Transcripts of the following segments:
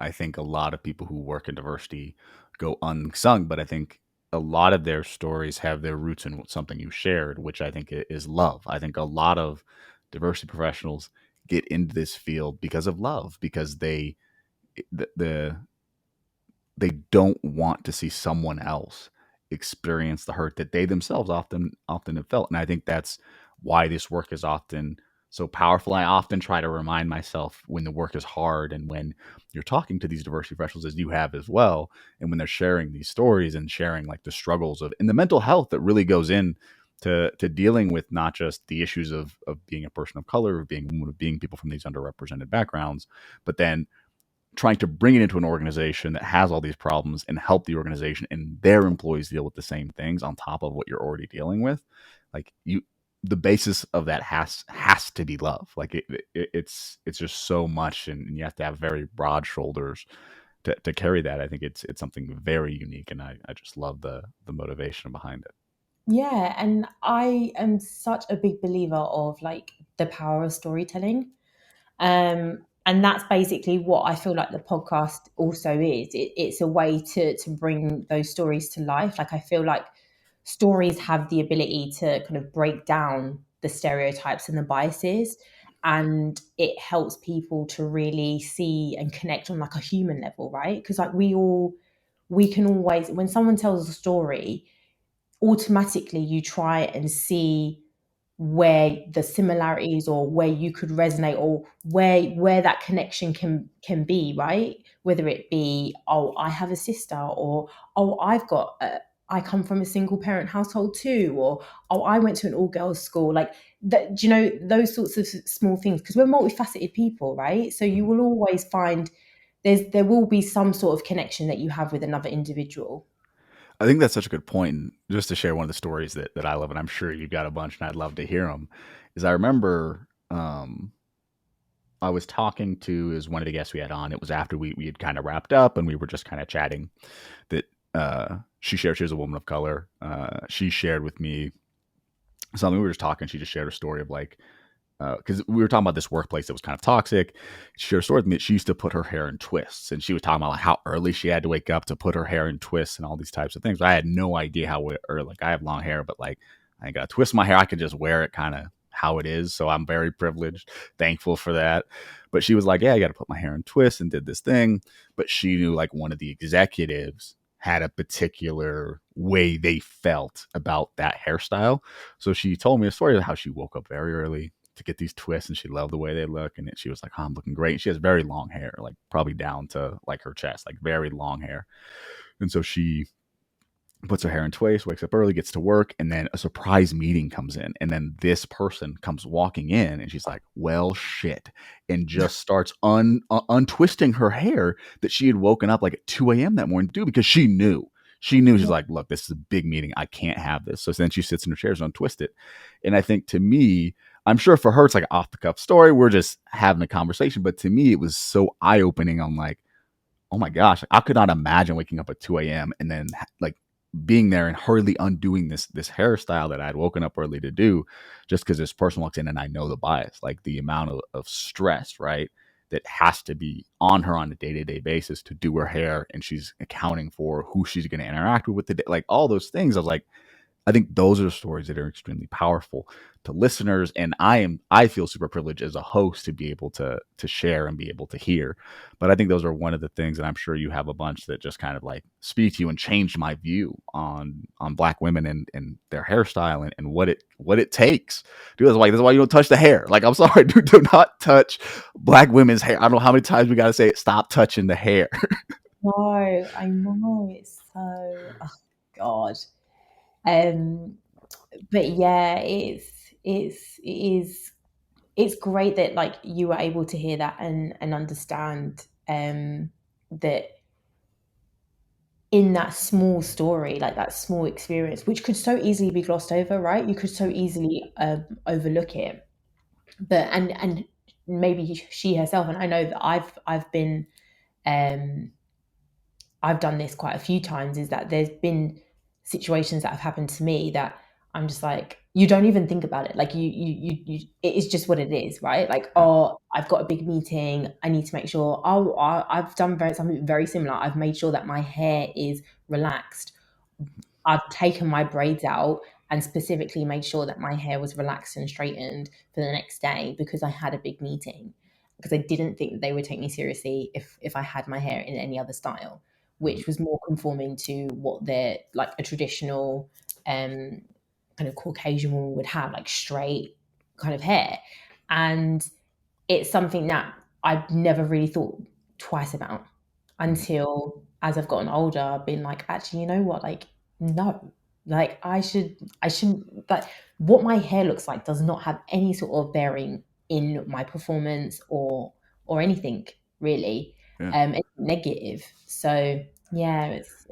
I think a lot of people who work in diversity go unsung, but I think a lot of their stories have their roots in something you shared, which I think is love. I think a lot of diversity professionals get into this field because of love, because the they don't want to see someone else experience the hurt that they themselves often have felt. And I think that's why this work is often so powerful. I often try to remind myself when the work is hard and when you're talking to these diversity professionals, as you have as well, and when they're sharing these stories and sharing like the struggles of and the mental health that really goes in to dealing with not just the issues of being a person of color, of being a woman, of being people from these underrepresented backgrounds, but then trying to bring it into an organization that has all these problems and help the organization and their employees deal with the same things on top of what you're already dealing with. Like you, the basis of that has to be love. Like it's just so much, and you have to have very broad shoulders to carry that. I think it's something very unique, and I just love the motivation behind it. Yeah, and I am such a big believer of like the power of storytelling. And that's basically what I feel like the podcast also is. It's a way to bring those stories to life. Like I feel like stories have the ability to kind of break down the stereotypes and the biases, and it helps people to really see and connect on like a human level, right? Because like we can always, when someone tells a story, automatically you try and see where the similarities or where you could resonate, or where that connection can be, right? Whether it be, oh, I have a sister, or oh, I come from a single parent household too, or oh, I went to an all girls school, like that. Do you know, those sorts of small things, because we're multifaceted people, right? So you Mhm. will always find there will be some sort of connection that you have with another individual. I think that's such a good point. And just to share one of the stories that I love, and I'm sure you've got a bunch, and I'd love to hear them. Is I remember I was talking to is one of the guests we had on. It was after we had kind of wrapped up and we were just kind of chatting. That she shared she was a woman of color. She shared with me something. We were just talking. She just shared a story of like because we were talking about this workplace that was kind of toxic. She shared a story with me. She used to put her hair in twists, and she was talking about like how early she had to wake up to put her hair in twists and all these types of things. But I had no idea how early. Like I have long hair, but like I ain't got to twist my hair. I could just wear it kind of how it is. So I'm very privileged, thankful for that. But she was like, "Yeah, I got to put my hair in twists," and did this thing. But she knew like one of the executives had a particular way they felt about that hairstyle. So she told me a story of how she woke up very early to get these twists, and she loved the way they look. And she was like, oh, I'm looking great. And she has very long hair, like probably down to like her chest, like very long hair. And so she puts her hair in twists, wakes up early, gets to work, and then a surprise meeting comes in. And then this person comes walking in, and she's like, well, shit. And just starts untwisting her hair that she had woken up like at 2 a.m. that morning to do because she knew. She knew she's like, look, this is a big meeting. I can't have this. So then she sits in her chairs and untwist it. And I think to me, I'm sure for her, it's like an off the cuff story. We're just having a conversation. But to me, it was so eye opening. I'm like, oh my gosh, I could not imagine waking up at 2 a.m. and then like being there and hurriedly undoing this hairstyle that I'd woken up early to do just because this person walks in and I know the bias, like the amount of stress, right? That has to be on her on a day-to-day basis to do her hair, and she's accounting for who she's going to interact with the day, like all those things. I was like, I think those are stories that are extremely powerful to listeners, and I feel super privileged as a host to be able to share and be able to hear. But I think those are one of the things, and I'm sure you have a bunch that just kind of like speak to you and changed my view on Black women and their hairstyle and what it takes. Dude, that's why you don't touch the hair. Like I'm sorry, dude, do not touch Black women's hair. I don't know how many times we got to say it. Stop touching the hair. No, I know, it's so, oh God. Um, but yeah, it's great that like you were able to hear that and understand that in that small story, like that small experience, which could so easily be glossed over, right? You could so easily overlook it. But and maybe she herself, and I know that um I've done this quite a few times, is that there's been situations that have happened to me that I'm just like, you don't even think about it. Like it is just what it is, right? Like, Yeah. oh, I've got a big meeting. I need to make sure. Oh, I've done something very similar. I've made sure that my hair is relaxed. I've taken my braids out and specifically made sure that my hair was relaxed and straightened for the next day because I had a big meeting. Because I didn't think that they would take me seriously if I had my hair in any other style, Mhm. which was more conforming to what they're like a traditional um kind of Caucasian woman would have, like straight kind of hair. And it's something that I've never really thought twice about Mhm. until as I've gotten older, I've been like, actually, you know what? Like, no, like I shouldn't, like what my hair looks like does not have any sort of bearing in my performance or anything really, Yeah. anything negative. So yeah, it's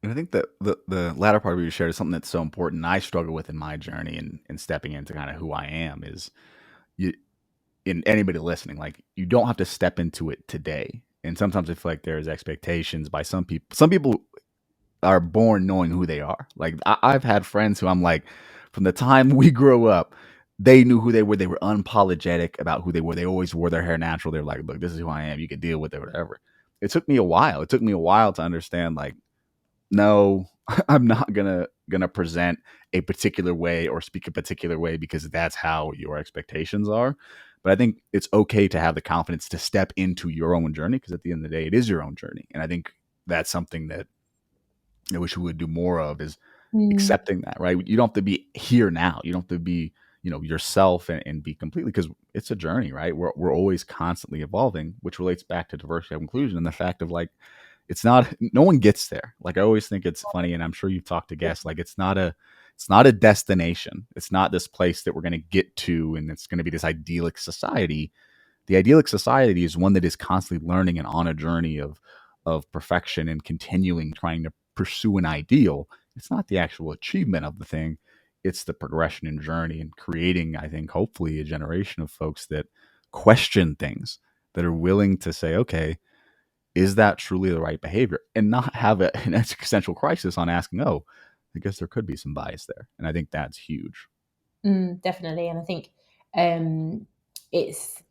And I think that the latter part of you shared is something that's so important. I struggle with in my journey and stepping into kind of who I am is you in anybody listening, like you don't have to step into it today. And sometimes I feel like there's expectations by some people. Some people are born knowing who they are. Like I've had friends who I'm like, from the time we grew up, they knew who they were. They were unapologetic about who they were. They always wore their hair natural. They're like, look, this is who I am. You can deal with it, whatever. It took me a while. It took me a while to understand, like, no, I'm not gonna present a particular way or speak a particular way because that's how your expectations are. But I think it's okay to have the confidence to step into your own journey because at the end of the day, it is your own journey. And I think that's something that I wish we would do more of is mm, accepting that, right? You don't have to be here now. You don't have to be, yourself and be completely because it's a journey, right? We're always constantly evolving, which relates back to diversity and inclusion and the fact of like it's not no one gets there. Like I always think it's funny, and I'm sure you've talked to guests, like it's not a destination. It's not this place that we're gonna get to and it's gonna be this idyllic society. The idyllic society is one that is constantly learning and on a journey of perfection and continuing trying to pursue an ideal. It's not the actual achievement of the thing. It's the progression and journey and creating, I think, hopefully a generation of folks that question things, that are willing to say, okay, is that truly the right behavior? And not have an existential crisis on asking, oh, I guess there could be some bias there. And I think that's huge. definitely. And I think um it's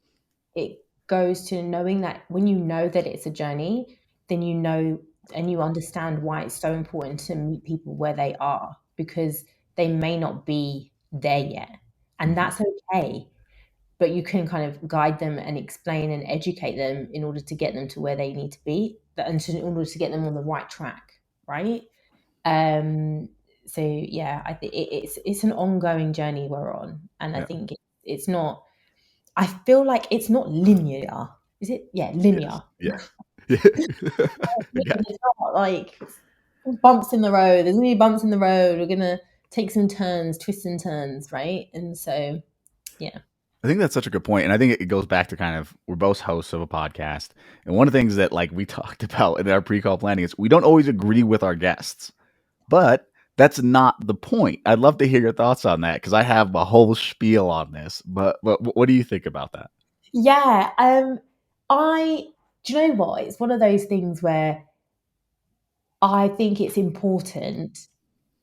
it goes to knowing that when you know that it's a journey, then you know and you understand why it's so important to meet people where they are because they may not be there yet. And Mm-hmm. that's okay. But you can kind of guide them and explain and educate them in order to get them to where they need to be and in order to get them on the right track, right? Um, so yeah, I think it's an ongoing journey we're on, and I Yeah. think it's not. I feel like it's not linear. Is it? Yeah, Yes. linear. Yeah. Yeah. I got It's not like bumps in the road. There's gonna be bumps in the road. We're gonna take some turns, twists and turns, right? And so, yeah. I think that's such a good point, and I think it goes back to kind of we're both hosts of a podcast, and one of the things that like we talked about in our pre-call planning is we don't always agree with our guests, but that's not the point. I'd love to hear your thoughts on that because I have a whole spiel on this. But what do you think about that? Yeah. I do you know what? It's one of those things where I think it's important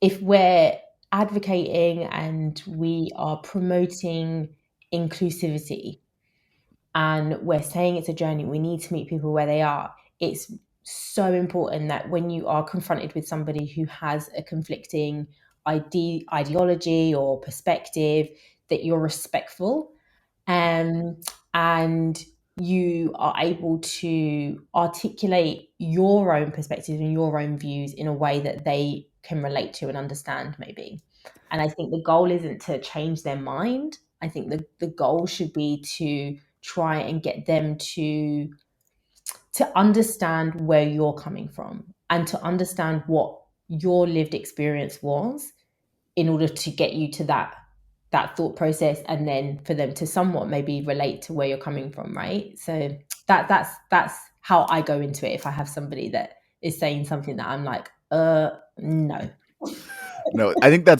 if we're advocating and we are promoting inclusivity and we're saying it's a journey, we need to meet people where they are. It's so important that when you are confronted with somebody who has a conflicting ideology or perspective, that you're respectful, um, and you are able to articulate your own perspectives and your own views in a way that they can relate to and understand, maybe. And I think the goal isn't to change their mind. I think the goal should be to try and get them to understand where you're coming from and to understand what your lived experience was in order to get you to that thought process and then for them to somewhat maybe relate to where you're coming from, right? So that's how I go into it if I have somebody that is saying something that I'm like no. No, I think that's